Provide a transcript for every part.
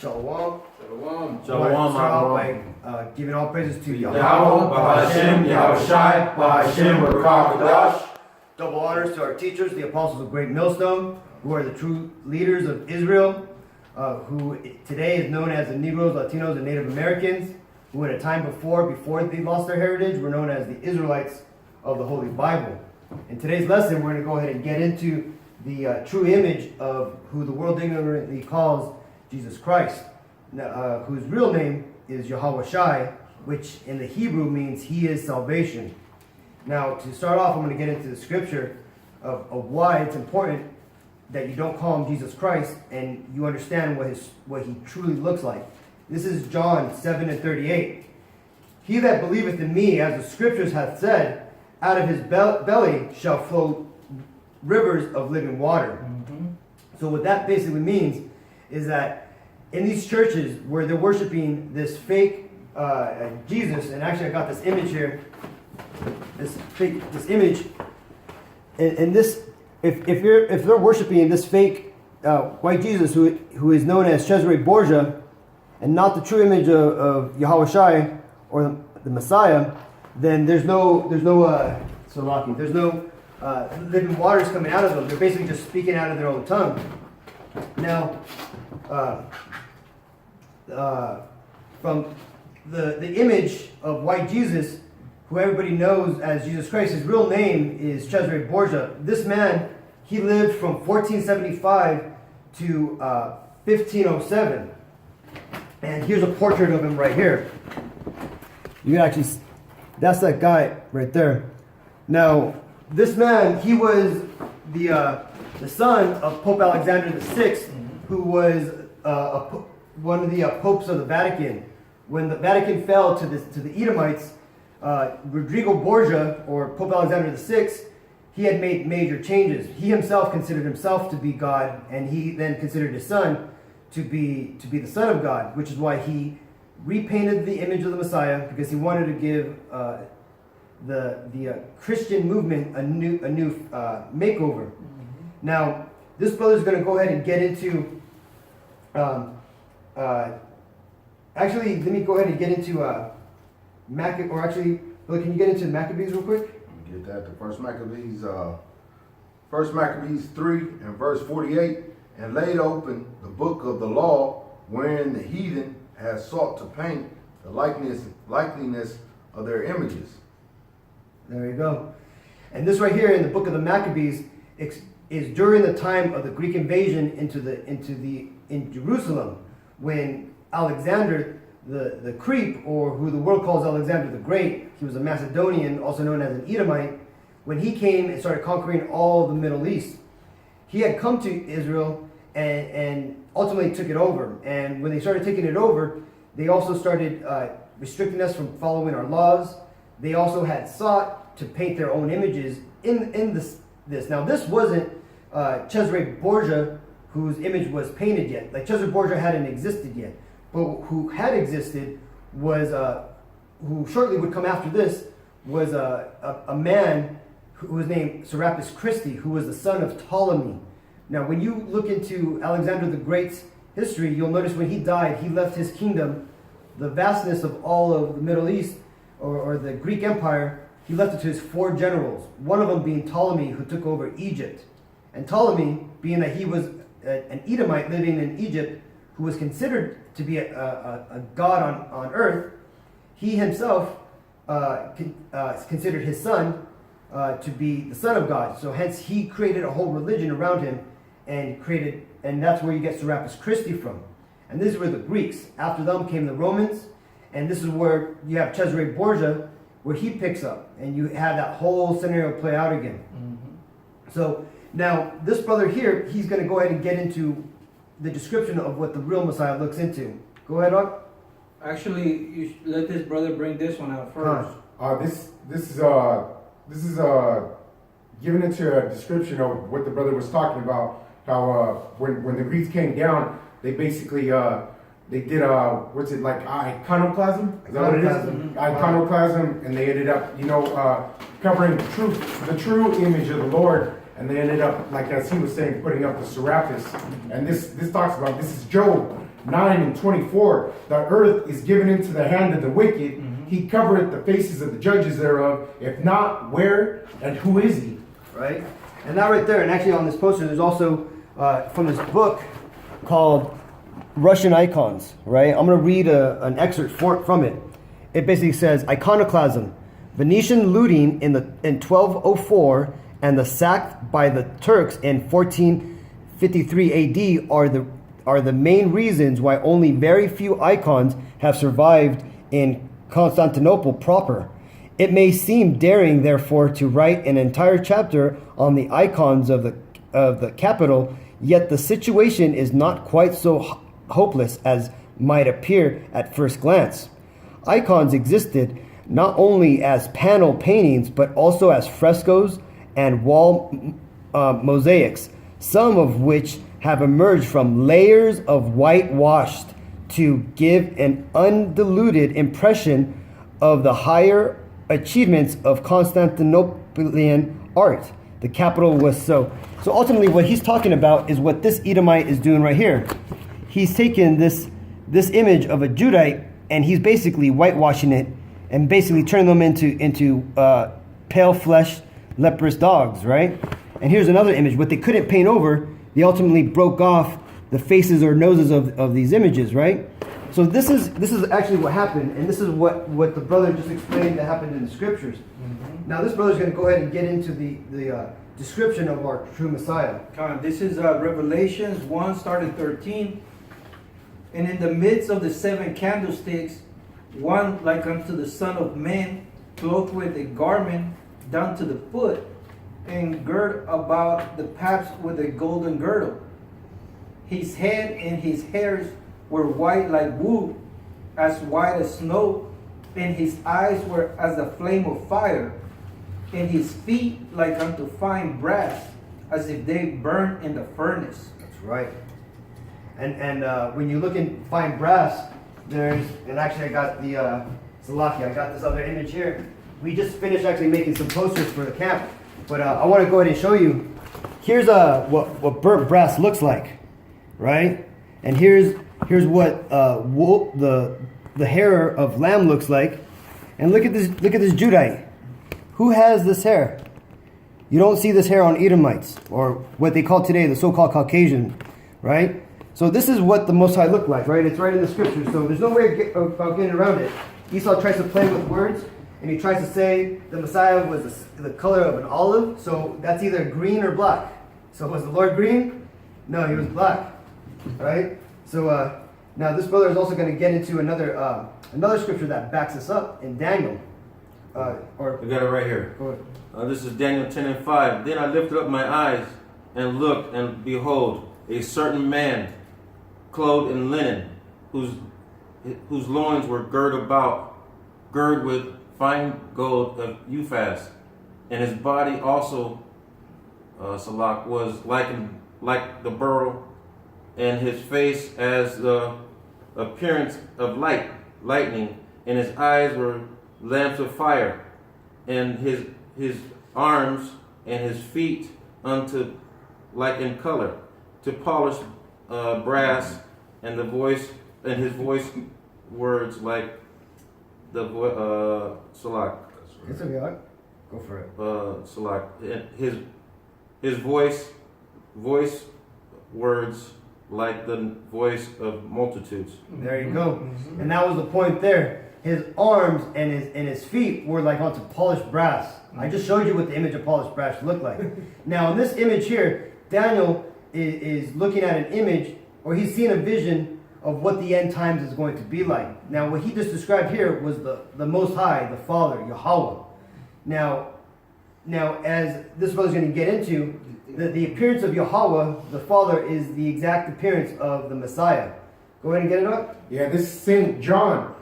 Shalom. Shalom. Shalom. Start out by giving all praises to Yahweh. Bahashem, Yahushai, Bahashem, Rakakadash. Double honors to our teachers, the apostles of Great Millstone, who are the true leaders of Israel, who today is known as the Negroes, Latinos, and Native Americans, who at a time before they lost their heritage, were known as the Israelites of the Holy Bible. In today's lesson, we're going to go ahead and get into the true image of who the world ignorantly calls Jesus Christ, whose real name is Yahweh Shai, which in the Hebrew means He is salvation. Now, to start off, I'm going to get into the scripture of why it's important that you don't call Him Jesus Christ and you understand what He truly looks like. This is John 7:38. He that believeth in me, as the scriptures hath said, out of his belly shall flow rivers of living water. So what that basically means is that in these churches where they're worshiping this fake Jesus, and actually I got this image here, this image, and this, if they're worshiping this fake white Jesus who is known as Cesare Borgia, and not the true image of Yahweh Shai or the Messiah, then there's no living waters coming out of them. They're basically just speaking out of their own tongue. Now, from the image of white Jesus, who everybody knows as Jesus Christ, his real name is Cesare Borgia. This man, he lived from 1475 to 1507. And here's a portrait of him right here. You can actually, that's that guy right there. Now, this man, he was the son of Pope Alexander VI, who was one of the popes of the Vatican. When the Vatican fell to the Edomites, Rodrigo Borgia, or Pope Alexander VI, he had made major changes. He himself considered himself to be God, and he then considered his son to be the Son of God, which is why he repainted the image of the Messiah, because he wanted to give the Christian movement a new makeover. Now, this brother's going to go ahead and get into. Actually, let me go ahead and get into Billy, can you get into Maccabees real quick? Let me get that. The First Maccabees 3 and verse 48, and laid open the book of the law, wherein the heathen has sought to paint the likeliness of their images. There you go. And this right here in the book of the Maccabees is during the time of the Greek invasion in Jerusalem, when Alexander the Creep, or who the world calls Alexander the Great, he was a Macedonian, also known as an Edomite. When he came and started conquering all the Middle East, he had come to Israel and ultimately took it over. And when they started taking it over, they also started restricting us from following our laws. They also had sought to paint their own images in this. Now, this wasn't Cesare Borgia, whose image was painted yet. Like, Cesare Borgia hadn't existed yet. But who had existed was, who shortly would come after this, was a man who was named Serapis Christi, who was the son of Ptolemy. Now, when you look into Alexander the Great's history, you'll notice when he died, he left his kingdom, the vastness of all of the Middle East, or the Greek Empire, he left it to his 4 generals, one of them being Ptolemy, who took over Egypt. And Ptolemy, being that he was an Edomite living in Egypt, who was considered to be a god on earth, he himself considered his son to be the Son of God. So hence he created a whole religion around him, and that's where you get Serapis Christi from. And this is where the Greeks, after them came the Romans, and this is where you have Cesare Borgia, where he picks up, and you have that whole scenario play out again. So now this brother here, he's going to go ahead and get into the description of what the real Messiah looks into. Go ahead, Doc. Actually, you let this brother bring this one out first. This is giving into a description of what the brother was talking about. How when the Greeks came down, they basically they did what's it, like iconoclasm? Is that what it is? Iconoclasm, and they ended up covering the true image of the Lord. And they ended up, like as he was saying, putting up the Serapis. And this talks about, this is Job 9 and 24, the earth is given into the hand of the wicked. He covereth the faces of the judges thereof. If not, where and who is he? Right? And that right there, and actually on this poster, there's also from this book called Russian Icons, right? I'm going to read an excerpt from it. It basically says, Iconoclasm, Venetian looting in 1204 and the sack by the Turks in 1453 AD are the main reasons why only very few icons have survived in Constantinople proper. It may seem daring, therefore, to write an entire chapter on the icons of the capital, yet the situation is not quite so hopeless as might appear at first glance. Icons existed not only as panel paintings, but also as frescoes and wall mosaics, some of which have emerged from layers of whitewashed to give an undiluted impression of the higher achievements of Constantinopolitan art. The capital was so. So ultimately what he's talking about is what this Edomite is doing right here. He's taken this image of a Judite and he's basically whitewashing it and basically turning them into pale flesh, leprous dogs, right? And here's another image. What they couldn't paint over, they ultimately broke off the faces or noses of these images, right? So this is actually what happened, and this is what the brother just explained that happened in the scriptures. Now this brother's going to go ahead and get into the description of our true Messiah. This is Revelations 1, starting 13. And in the midst of the 7 candlesticks, one like unto the Son of Man, clothed with a garment down to the foot, and girt about the paps with a golden girdle. His head and his hairs were white like wool, as white as snow, and his eyes were as a flame of fire, and his feet like unto fine brass, as if they burned in the furnace. That's right. And when you look in fine brass, and actually I got the Salaki, I got this other image here. We just finished actually making some posters for the camp, but I want to go ahead and show you. Here's what burnt brass looks like, right? And here's what wool, the hair of lamb looks like. And look at this Judite. Who has this hair? You don't see this hair on Edomites, or what they call today the so-called Caucasian, right? So this is what the Most High looked like, right? It's right in the scriptures, so there's no way about getting around it. Esau tries to play with words, and he tries to say the Messiah was the color of an olive, so that's either green or black. So was the Lord green? No, he was black, right? So now this brother is also going to get into another scripture that backs this up in Daniel. We got it right here. Go ahead. This is Daniel 10 and 5. Then I lifted up my eyes and looked, and behold, a certain man clothed in linen, whose loins were girded with fine gold of Uphaz, and his body also, Salak, was like the beryl, and his face as the appearance of lightning, and his eyes were lamps of fire, and his arms and his feet unto like in color, to polish brass, and his voice words like the Salak. It's okay, go for it. Salak. His voice words like the voice of multitudes. There you go. And that was the point there. His arms and his feet were like onto polished brass. I just showed you what the image of polished brass looked like. Now in this image here, Daniel is looking at an image, or he's seeing a vision of what the end times is going to be like. Now what he just described here was the Most High, the Father, Yahweh. Now as this brother's going to get into, the appearance of Yahweh, the Father, is the exact appearance of the Messiah. Go ahead and get it up. Yeah, this is St. John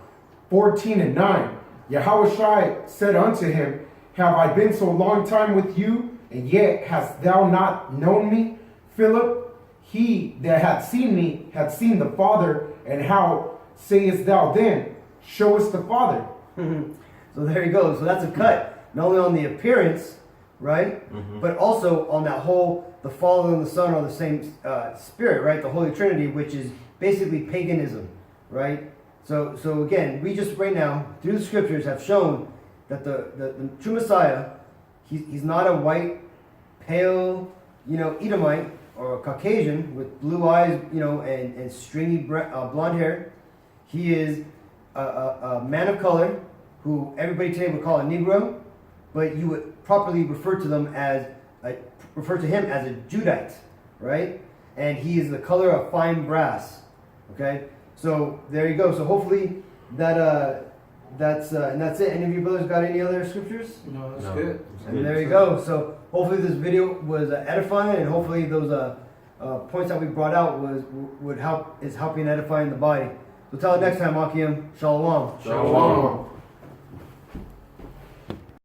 14 and 9. Yahweh Shai said unto him, Have I been so long time with you, and yet hast thou not known me? Philip, he that hath seen me hath seen the Father, and how sayest thou then, Show us the Father? So there you go. So that's a cut. Not only on the appearance, right? But also on that whole the Father and the Son are the same Spirit, right? The Holy Trinity, which is basically paganism, right? So again, we just right now through the Scriptures have shown that the true Messiah, he's not a white, pale, Edomite or a Caucasian with blue eyes, and stringy blonde hair. He is a man of color who everybody today would call a Negro, but you would properly refer to him as a Judite, right? And he is the color of fine brass. Okay, so there you go. So hopefully that's it. Any of you brothers got any other scriptures? No, that's No. good. And there you go. So hopefully this video was edifying, and hopefully those points that we brought out is helping edifying the body. So till next time, Akim, Shalom. Shalom.